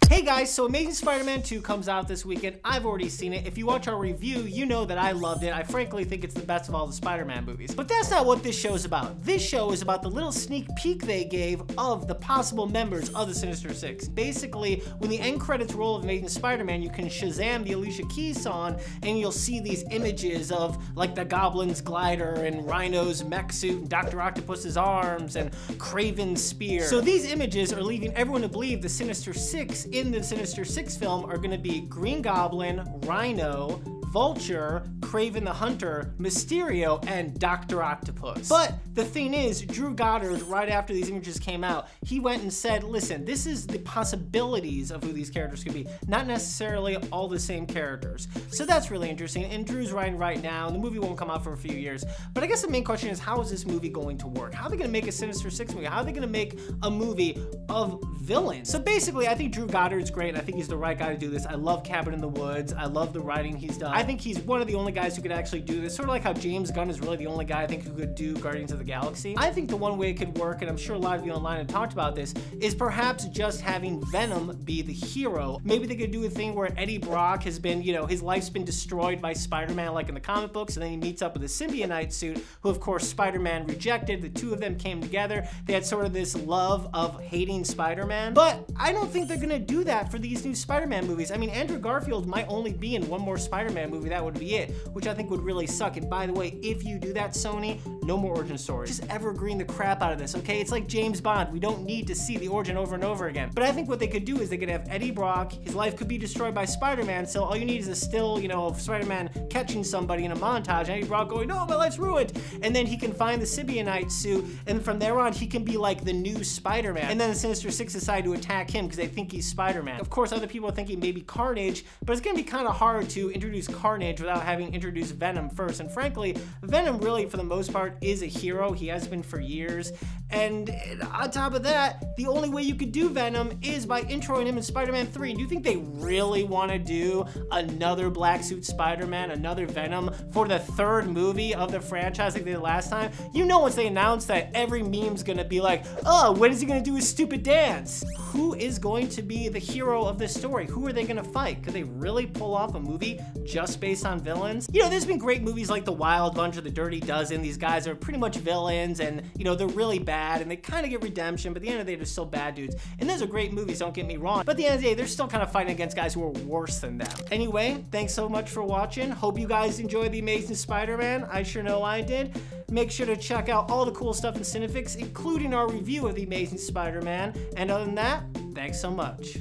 Hey guys, so Amazing Spider-Man 2 comes out this weekend. I've already seen it. If you watch our review, you know that I loved it. I frankly think it's the best of all the Spider-Man movies. But that's not what this show is about. This show is about the little sneak peek they gave of the possible members of the Sinister Six. Basically, when the end credits roll of Amazing Spider-Man, you can Shazam the Alicia Keys song, and you'll see these images of like the Goblin's glider and Rhino's mech suit and Dr. Octopus's arms and Kraven's spear. So these images are leaving everyone to believe the Sinister Six in the Sinister Six film are going to be Green Goblin, Rhino, Vulture, Kraven the Hunter, Mysterio, and Dr. Octopus. But the thing is, Drew Goddard, right after these images came out, he went and said, listen, this is the possibilities of who these characters could be, not necessarily all the same characters. So that's really interesting, and Drew's writing right now, and the movie won't come out for a few years. But I guess the main question is, how is this movie going to work? How are they going to make a Sinister Six movie? How are they going to make a movie of villains? So basically, I think Drew Goddard's great, and I think he's the right guy to do this. I love Cabin in the Woods. I love the writing he's done. I think he's one of the only guys who could actually do this. Sort of like how James Gunn is really the only guy I think who could do Guardians of the Galaxy. I think the one way it could work, and I'm sure a lot of you online have talked about this, is perhaps just having Venom be the hero. Maybe they could do a thing where Eddie Brock has been, you know, his life's been destroyed by Spider-Man like in the comic books, and then he meets up with a symbionite suit, who of course Spider-Man rejected. The two of them came together. They had sort of this love of hating Spider-Man. But I don't think they're gonna do that for these new Spider-Man movies. I mean, Andrew Garfield might only be in one more Spider-Man movie. That would be it, which I think would really suck. And by the way, if you do that, Sony, no more origin stories. Just evergreen the crap out of this, okay? It's like James Bond. We don't need to see the origin over and over again. But I think what they could do is they could have Eddie Brock, his life could be destroyed by Spider-Man, so all you need is a still, you know, of Spider-Man catching somebody in a montage, and Eddie Brock going, no, my life's ruined. And then he can find the symbionite suit, and from there on, he can be like the new Spider-Man. And then the Sinister Six decide to attack him because they think he's Spider-Man. Of course, other people are thinking maybe Carnage, but it's gonna be kind of hard to introduce Carnage without having introduced Venom first. And frankly, Venom really, for the most part, is a hero. He has been for years. And on top of that, the only way you could do Venom is by introing him in Spider-Man 3. Do you think they really want to do another black suit Spider-Man, another Venom, for the third movie of the franchise like they did last time? You know, once they announced that, every meme's gonna be like, oh, when is he gonna do his stupid dance? Who is going to be the hero of this story? Who are they gonna fight? Could they really pull off a movie just based on villains? You know, there's been great movies like The Wild Bunch or The Dirty Dozen. These guys are pretty much villains, and you know, they're really bad, and they kind of get redemption, but at the end of the day, they're still bad dudes. And those are great movies, don't get me wrong, but at the end of the day, they're still kind of fighting against guys who are worse than them. Anyway, thanks so much for watching. Hope you guys enjoyed The Amazing Spider-Man. I sure know I did. Make sure to check out all the cool stuff in CineFix, including our review of The Amazing Spider-Man. And other than that, thanks so much.